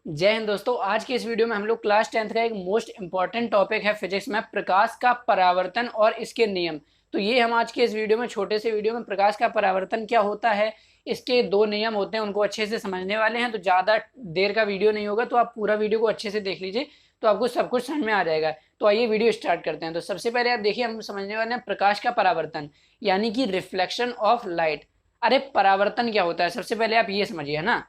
जय हिंद दोस्तों। आज की इस वीडियो में हम लोग क्लास 10th का एक मोस्ट इंपॉर्टेंट टॉपिक है फिजिक्स में प्रकाश का परावर्तन और इसके नियम। तो ये हम आज के इस वीडियो में छोटे से वीडियो में प्रकाश का परावर्तन क्या होता है, इसके दो नियम होते हैं, उनको अच्छे से समझने वाले हैं। तो ज़्यादा देर का वीडियो नहीं होगा, तो आप पूरा वीडियो को अच्छे से देख लीजिए, तो आपको सब कुछ समझ में आ जाएगा। तो आइए वीडियो स्टार्ट करते हैं। तो सबसे पहले आप देखिए, हम समझने वाले हैं प्रकाश का परावर्तन यानी कि रिफ्लेक्शन ऑफ लाइट। अरे परावर्तन क्या होता है, सबसे पहले आप ये समझिए, है ना।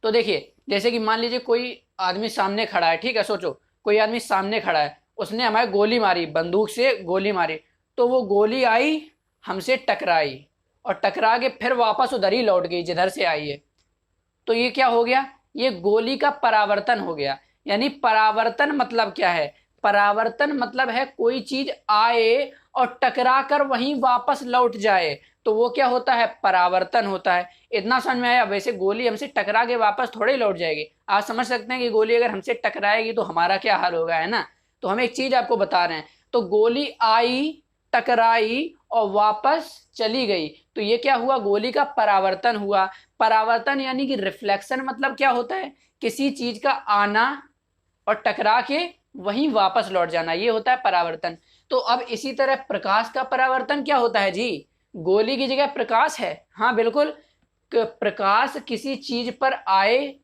तो देखिए, जैसे कि मान लीजिए कोई आदमी सामने खड़ा है, ठीक है, सोचो कोई आदमी सामने खड़ा है, उसने हमारे गोली मारी, बंदूक से गोली मारी, तो वो गोली आई, हमसे टकराई और टकरा के फिर वापस उधर ही लौट गई जिधर से आई है। तो ये क्या हो गया, ये गोली का परावर्तन हो गया। यानी परावर्तन मतलब क्या है, परावर्तन मतलब है कोई चीज आए और टकरा कर वहीं वापस लौट जाए, तो वो क्या होता है, परावर्तन होता है। इतना समझ में आया। वैसे गोली हमसे टकरा के वापस थोड़े लौट जाएगी। आप समझ सकते हैं कि गोली अगर हमसे टकराएगी तो हमारा क्या हाल होगा, है ना। तो हम एक चीज आपको बता रहे हैं, तो गोली आई, टकराई और वापस चली गई, तो ये क्या हुआ, गोली का परावर्तन हुआ। परावर्तन यानी कि रिफ्लेक्शन मतलब क्या होता है, किसी चीज का आना और टकरा के वहीं वापस लौट जाना, ये होता है परावर्तन। तो अब इसी तरह प्रकाश का परावर्तन क्या होता है जी, गोली की जगह प्रकाश है। हाँ बिल्कुल, प्रकाश किसी चीज पर आए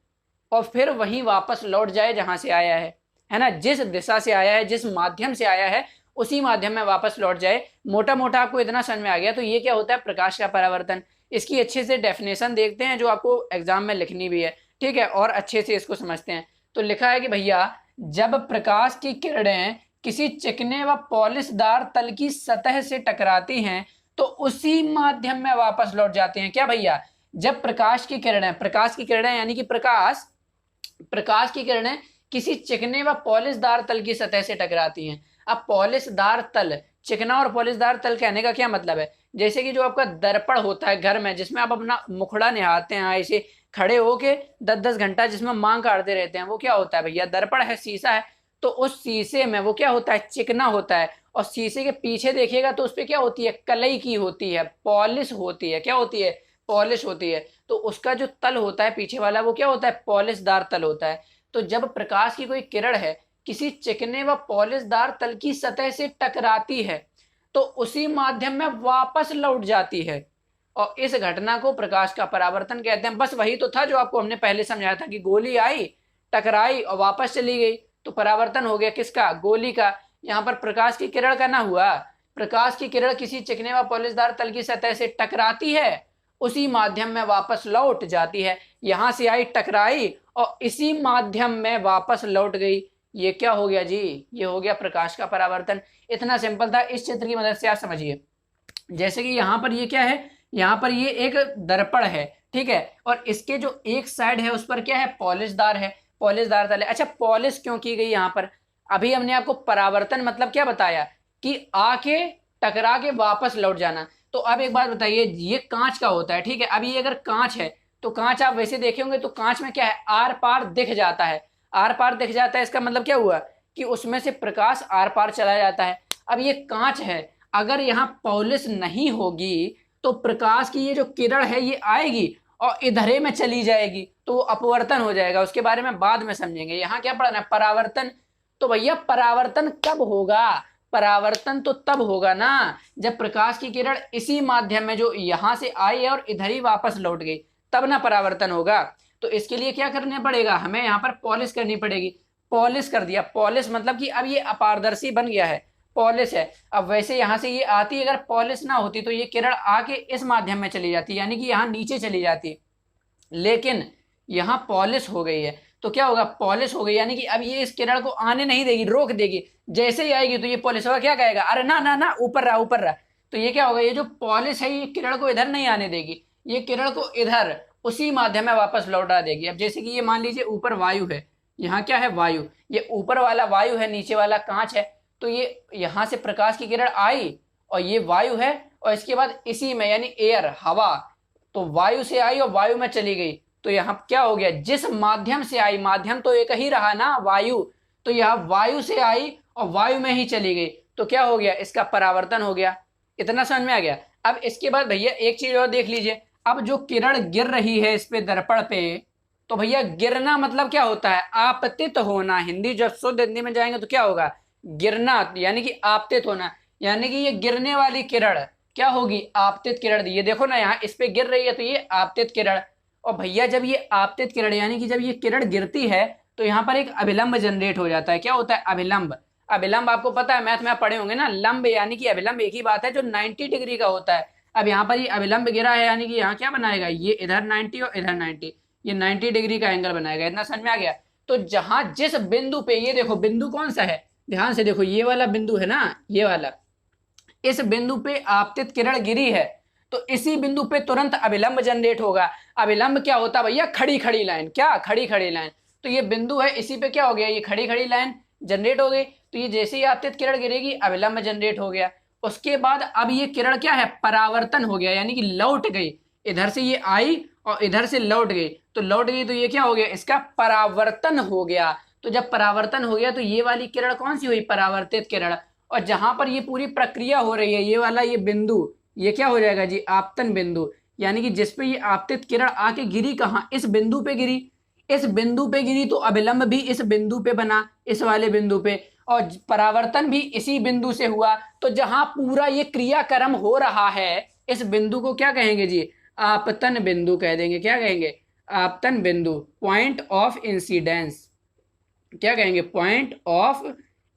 और फिर वहीं वापस लौट जाए जहां से आया है ना। जिस दिशा से आया है, जिस माध्यम से आया है, उसी माध्यम में वापस लौट जाए। मोटा मोटा आपको इतना समझ में आ गया। तो ये क्या होता है, प्रकाश का परावर्तन। इसकी अच्छे से डेफिनेशन देखते हैं जो आपको एग्जाम में लिखनी भी है, ठीक है, और अच्छे से इसको समझते हैं। तो लिखा है कि भैया, जब प्रकाश की किरणें किसी चिकने व पॉलिशदार तल की सतह से टकराती हैं तो उसी माध्यम में वापस लौट जाते हैं। क्या भैया, जब प्रकाश की किरणें यानी कि प्रकाश की किरणें किसी चिकने व पॉलिशदार तल की सतह से टकराती हैं। अब पॉलिशदार तल, चिकना और पॉलिशदार तल कहने का क्या मतलब है, जैसे कि जो आपका दर्पण होता है घर में, जिसमें आप अपना मुखड़ा निहारते हैं ऐसे खड़े होके 10-10 घंटा, जिसमें मांग काटते रहते हैं, वो क्या होता है भैया, दर्पण है, शीशा है। तो उस शीशे में वो क्या होता है, चिकना होता है। और शीशे के पीछे देखिएगा तो उस पर क्या होती है, कलई की होती है, पॉलिश होती है। क्या होती है, पॉलिश होती है। तो उसका जो तल होता है पीछे वाला, वो क्या होता है, पॉलिशदार तल होता है। तो जब प्रकाश की कोई किरण है किसी चिकने व पॉलिशदार तल की सतह से टकराती है तो उसी माध्यम में वापस लौट जाती है, और इस घटना को प्रकाश का परावर्तन कहते हैं। बस वही तो था जो आपको हमने पहले समझाया था कि गोली आई, टकराई और वापस चली गई, तो परावर्तन हो गया किसका, गोली का। यहाँ पर प्रकाश की किरण का ना हुआ, प्रकाश की किरण किसी चिकने व पॉलिशदार तल की सतह से टकराती है, उसी माध्यम में वापस लौट जाती है। यहां से आई, टकराई और इसी माध्यम में वापस लौट गई। ये क्या हो गया जी, ये हो गया प्रकाश का परावर्तन। इतना सिंपल था, इस चित्र की मदद से आप समझिए। जैसे कि यहाँ पर ये क्या है, यहाँ पर ये एक दर्पण है, ठीक है, और इसके जो एक साइड है उस पर क्या है, पॉलिशदार है, पॉलिशदार तल है। अच्छा, पॉलिश क्यों की गई यहाँ पर, अभी हमने आपको परावर्तन मतलब क्या बताया, कि आके टकरा के वापस लौट जाना। तो अब एक बात बताइए, ये कांच का होता है, ठीक है। अब ये अगर कांच है तो कांच आप वैसे देखे होंगे तो कांच में क्या है, आर पार दिख जाता है। आर पार दिख जाता है, इसका मतलब क्या हुआ कि उसमें से प्रकाश आर पार चला जाता है। अब ये कांच है, अगर यहाँ पॉलिश नहीं होगी तो प्रकाश की ये जो किरण है ये आएगी और इधरे में चली जाएगी, तो वो अपवर्तन हो जाएगा। उसके बारे में बाद में समझेंगे। यहाँ क्या पढ़ना है, परावर्तन। तो भैया परावर्तन कब होगा, परावर्तन तो तब होगा ना जब प्रकाश की किरण इसी माध्यम में जो यहां से आई है और इधर ही वापस लौट गई, तब ना परावर्तन होगा। तो इसके लिए क्या करना पड़ेगा, हमें यहाँ पर पॉलिश करनी पड़ेगी। पॉलिश कर दिया, पॉलिश मतलब कि अब ये अपारदर्शी बन गया है, पॉलिश है। अब वैसे यहां से ये आती, अगर पॉलिश ना होती तो ये किरण आके इस माध्यम में चली जाती, यानी कि यहाँ नीचे चली जाती। लेकिन यहाँ पॉलिश हो गई है, तो क्या होगा, पॉलिश हो गई यानी कि अब ये इस किरण को आने नहीं देगी, रोक देगी। जैसे ही आएगी तो ये पॉलिश होगा, क्या कहेगा, अरे ना ना ना, ऊपर रहा ऊपर रहा। तो ये क्या होगा, ये जो पॉलिश है ये किरण को इधर नहीं आने देगी, ये किरण को इधर उसी माध्यम में वापस लौटा देगी। अब जैसे कि ये मान लीजिए ऊपर वायु है, यहाँ क्या है, वायु, ये ऊपर वाला वायु है, नीचे वाला कांच है। तो ये यहाँ से प्रकाश की किरण आई और ये वायु है, और इसके बाद इसी में यानी एयर, हवा, तो वायु से आई और वायु में चली गई। तो यहाँ क्या हो गया, जिस माध्यम से आई, माध्यम तो एक ही रहा ना, वायु, तो यह वायु से आई और वायु में ही चली गई, तो क्या हो गया, इसका परावर्तन हो गया। इतना समझ में आ गया। अब इसके बाद भैया एक चीज और देख लीजिए, अब जो किरण गिर रही है इस पे, दर्पण पे, तो भैया गिरना मतलब क्या होता है, आपतित होना। हिंदी जब शुद्ध हिंदी में जाएंगे तो क्या होगा, गिरना, यानी कि आपतित होना, यानी कि ये गिरने वाली किरण क्या होगी, आपतित किरण। ये देखो ना यहाँ इस पे गिर रही है तो ये आपतित किरण। और भैया जब ये आपतित किरण यानी कि जब ये किरण गिरती है तो यहाँ पर एक अभिलंब जनरेट हो जाता है। क्या होता है, अभिलंब। अभिलंब आपको पता है, मैथ में आप पढ़े होंगे ना, लंब यानी कि अभिलंब एक ही बात है जो 90 डिग्री का होता है। अब यहाँ पर ये अभिलंब गिरा है यानी कि यहाँ क्या बनाएगा, ये इधर 90 और इधर 90, ये 90 डिग्री का एंगल बनाएगा। इतना समझ में आ गया। तो जहां जिस बिंदु पे, ये देखो बिंदु कौन सा है, ध्यान से देखो, ये वाला बिंदु है ना, ये वाला, इस बिंदु पे आपतित किरण गिरी है तो इसी बिंदु पे तुरंत अभिलंब जनरेट होगा। अभिलंब क्या होता है भैया, खड़ी खड़ी लाइन। क्या, खड़ी खड़ी लाइन। तो ये बिंदु है, इसी पे क्या हो गया, ये खड़ी खड़ी लाइन जनरेट हो गई। तो ये जैसे ही आपतित किरण गिरेगी अभिलंब जनरेट हो गया। उसके बाद अब ये किरण क्या है, परावर्तन हो गया, यानी कि लौट गई। इधर से ये आई और इधर से लौट गई, तो लौट गई तो ये क्या हो गया, इसका परावर्तन हो गया। तो जब परावर्तन हो गया तो ये वाली किरण कौन सी हुई, परावर्तित किरण। और जहां पर ये पूरी प्रक्रिया हो रही है, ये वाला ये बिंदु, ये क्या हो जाएगा जी, आपतन बिंदु। यानी कि जिसपे ये आपतित किरण आके गिरी, कहाँ, इस बिंदु पे गिरी। इस बिंदु पे गिरी तो अभिलंब भी इस बिंदु पे बना, इस वाले बिंदु पे, और परावर्तन भी इसी बिंदु से हुआ। तो जहां पूरा ये क्रियाक्रम हो रहा है, इस बिंदु को क्या कहेंगे जी, आपतन बिंदु कह देंगे। क्या कहेंगे, आपतन बिंदु, पॉइंट ऑफ इंसिडेंस। क्या कहेंगे, पॉइंट ऑफ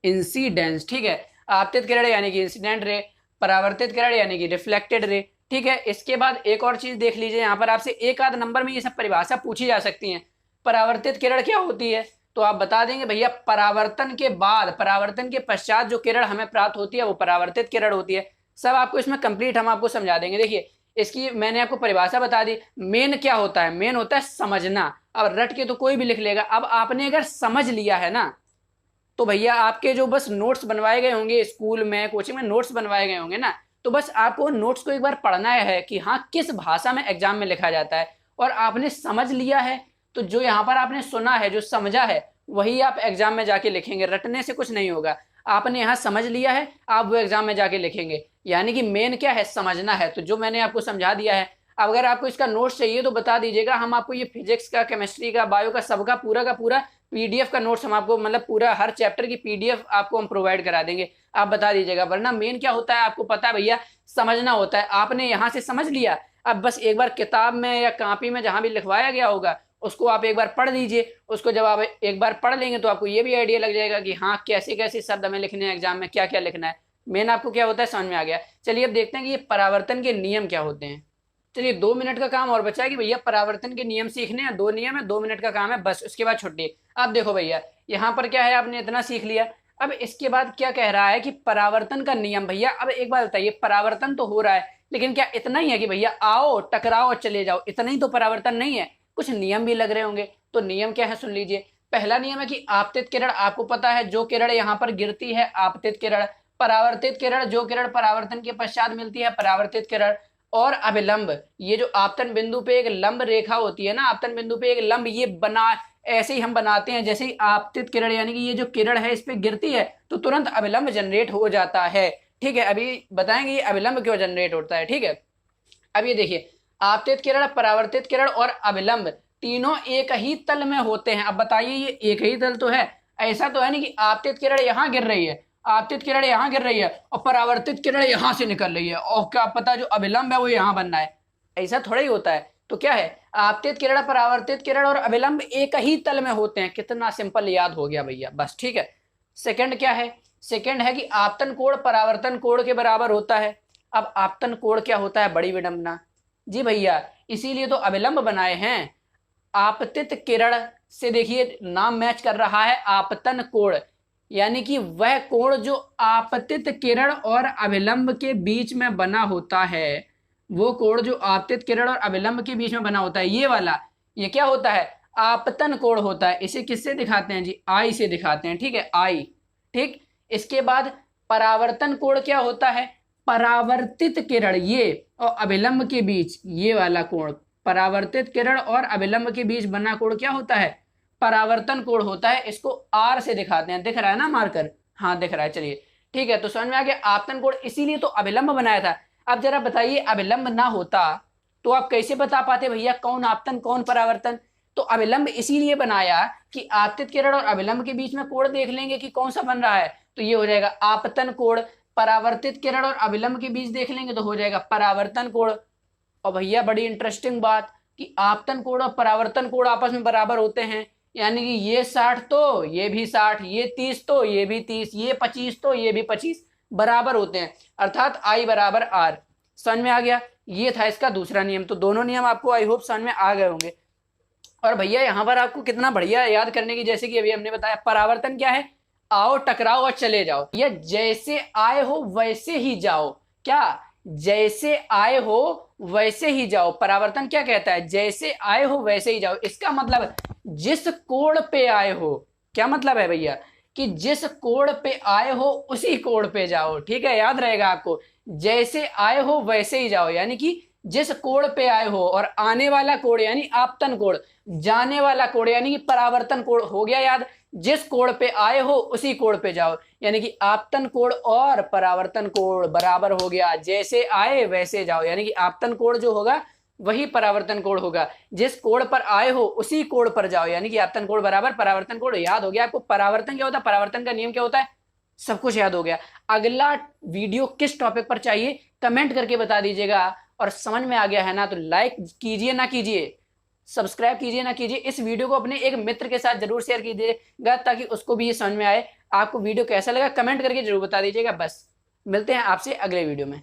इंसिडेंस। ठीक है, आपतित किरण यानी कि इंसिडेंट रे, परावर्तित किरण यानी कि रिफ्लेक्टेड रे। ठीक है, इसके बाद एक और चीज देख लीजिए, यहाँ पर आपसे एक आध नंबर में ये सब परिभाषा पूछी जा सकती है। परावर्तित किरण क्या होती है, तो आप बता देंगे भैया परावर्तन के बाद, परावर्तन के पश्चात जो किरण हमें प्राप्त होती है वो परावर्तित किरण होती है। सब आपको इसमें कंप्लीट हम आपको समझा देंगे। देखिए इसकी मैंने आपको परिभाषा बता दी। मेन क्या होता है, मेन होता है समझना। अब रट के तो कोई भी लिख लेगा, अब आपने अगर समझ लिया है ना तो भैया आपके जो बस नोट्स बनवाए गए होंगे स्कूल में, कोचिंग में नोट्स बनवाए गए होंगे ना, तो बस आपको नोट्स को एक बार पढ़ना है कि हाँ किस भाषा में एग्जाम में लिखा जाता है, और आपने समझ लिया है तो जो यहाँ पर आपने सुना है, जो समझा है, वही आप एग्जाम में जाके लिखेंगे। रटने से कुछ नहीं होगा। आपने यहाँ समझ लिया है, आप वो एग्जाम में जाके लिखेंगे। यानी कि मेन क्या है, समझना है। तो जो मैंने आपको समझा दिया है, अगर आपको इसका नोट्स चाहिए तो बता दीजिएगा, हम आपको ये फिजिक्स का, केमिस्ट्री का, बायो का, सबका पूरा का पूरा पीडीएफ का नोट्स हम आपको, मतलब पूरा हर चैप्टर की पीडीएफ आपको हम प्रोवाइड करा देंगे। आप बता दीजिएगा। वरना मेन क्या होता है आपको पता है भैया, समझना होता है। आपने यहाँ से समझ लिया, अब बस एक बार किताब में या कॉपी में जहां भी लिखवाया गया होगा उसको आप एक बार पढ़ लीजिए। उसको जब आप एक बार पढ़ लेंगे तो आपको ये भी आइडिया लग जाएगा कि हाँ कैसे कैसे शब्द हमें लिखने हैं, एग्जाम में क्या क्या लिखना है। मेन आपको क्या होता है समझ में आ गया। चलिए अब देखते हैं कि ये परावर्तन के नियम क्या होते हैं। चलिए 2 मिनट का काम और बचा है कि भैया परावर्तन के नियम सीखने हैं। 2 नियम है, 2 मिनट का काम है बस, उसके बाद छुट्टी। अब देखो भैया यहाँ पर क्या है, आपने इतना सीख लिया। अब इसके बाद क्या कह रहा है कि परावर्तन का नियम। भैया अब एक बात बताइए, परावर्तन तो हो रहा है लेकिन क्या इतना ही है कि भैया आओ टकराओ और चले जाओ, इतना ही तो परावर्तन नहीं है, कुछ नियम भी लग रहे होंगे। तो नियम क्या है सुन लीजिए। पहला नियम है कि आपतित किरण, आपको पता है जो किरण यहाँ पर गिरती है आपतित किरण, परावर्तित किरण जो किरण परावर्तन के पश्चात मिलती है परावर्तित किरण, और अभिलंब, ये जो आपतन बिंदु पे एक लंब रेखा होती है ना, आपतन बिंदु पे एक लंब, ये बना ऐसे ही हम बनाते हैं जैसे ही आपतित किरण यानी कि ये जो किरण है इस पे गिरती है तो तुरंत अभिलंब जनरेट हो जाता है। ठीक है, अभी बताएंगे ये अभिलंब क्यों जनरेट होता है। ठीक है, अब ये देखिए आपतित किरण, परावर्तित किरण और अभिलंब तीनों एक ही तल में होते हैं। अब बताइए ये एक ही तल तो है, ऐसा तो है नहीं कि आपतित किरण यहाँ गिर रही है, आपतित किरण यहाँ गिर रही है और परावर्तित किरण यहाँ से निकल रही है और क्या पता जो अभिलंब है वो यहाँ बनना है, ऐसा थोड़ा ही होता है। तो क्या है, आपतित किरण, परावर्तित किरण और अभिलंब एक ही तल में होते हैं। कितना सिंपल, याद हो गया भैया बस। ठीक है, सेकंड क्या है, सेकंड है कि आपतन कोण परावर्तन कोण के बराबर होता है। अब आपतन कोण क्या होता है, बड़ी विडंबना जी भैया, इसीलिए तो अभिलंब बनाए हैं। आपतित किरण से देखिए नाम मैच कर रहा है, आपतन कोण, यानी कि वह कोण जो आपतित किरण और अभिलंब के बीच में बना होता है, वो कोण जो आपतित किरण और अभिलंब के बीच में बना होता है, ये वाला, ये क्या होता है, आपतन कोण होता है। इसे किससे दिखाते हैं जी, आई से दिखाते हैं। ठीक है, आई। ठीक, इसके बाद परावर्तन कोण क्या होता है, परावर्तित किरण ये और अभिलंब के बीच ये वाला कोण, परावर्तित किरण और अभिलंब के बीच बना कोण क्या होता है, परावर्तन कोण होता है। इसको आर से दिखाते हैं, दिख रहा है ना मार्कर, हाँ दिख रहा है। चलिए ठीक है, तो समझ में आ गया आपतन कोण, इसीलिए तो अभिलंब बनाया था। अब जरा बताइए अभिलंब ना होता तो आप कैसे बता पाते भैया कौन आपतन कौन परावर्तन। तो तो अविलंब इसीलिए बनाया कि आपतित किरण और अविलंब के बीच में कोण देख लेंगे कि कौन सा बन रहा है, तो ये हो जाएगा आपतन कोण। परावर्तित किरण और अविलंब के बीच देख लेंगे तो हो जाएगा परावर्तन कोण। और भैया बड़ी इंटरेस्टिंग बात कि आपतन कोण और परावर्तन कोण आपस में बराबर होते हैं, यानी कि ये 60 तो ये भी 60, ये 30 तो ये भी 30, ये 25 तो ये भी 25 बराबर होते हैं, अर्थात I बराबर R। समझ में आ गया? ये था इसका दूसरा नियम। तो दोनों नियम आपको आई होप समझ में आ गए होंगे। और भैया यहाँ पर आपको कितना बढ़िया याद करने की, जैसे कि अभी हमने बताया परावर्तन क्या है, आओ टकराओ और चले जाओ, या जैसे आए हो वैसे ही जाओ। क्या? जैसे आए हो वैसे ही जाओ। परावर्तन क्या कहता है? जैसे आए हो वैसे ही जाओ। इसका मतलब जिस कोण पे आए हो, क्या मतलब है भैया कि जिस कोण पे आए हो उसी कोण पे जाओ। ठीक है, याद रहेगा आपको, जैसे आए हो वैसे ही जाओ, यानी कि जिस कोण पे आए हो, और आने वाला कोण यानी आपतन कोण, जाने वाला कोण यानी कि परावर्तन कोण। हो गया याद? जिस कोण पे आए हो उसी कोण पे जाओ, यानी कि आपतन कोण और परावर्तन कोण बराबर हो गया। जैसे आए वैसे जाओ, यानी कि आपतन कोण जो होगा वही परावर्तन कोण होगा। जिस कोण पर आए हो उसी कोण पर जाओ, यानी कि आपतन कोण बराबर परावर्तन कोण। याद हो गया आपको परावर्तन क्या होता है, परावर्तन का नियम क्या होता है, सब कुछ याद हो गया। अगला वीडियो किस टॉपिक पर चाहिए कमेंट करके बता दीजिएगा। और समझ में आ गया है ना, तो लाइक कीजिए ना कीजिए, सब्सक्राइब कीजिए ना कीजिए, इस वीडियो को अपने एक मित्र के साथ जरूर शेयर कीजिएगा ताकि उसको भी ये समझ में आए। आपको वीडियो कैसा लगा कमेंट करके जरूर बता दीजिएगा। बस मिलते हैं आपसे अगले वीडियो में।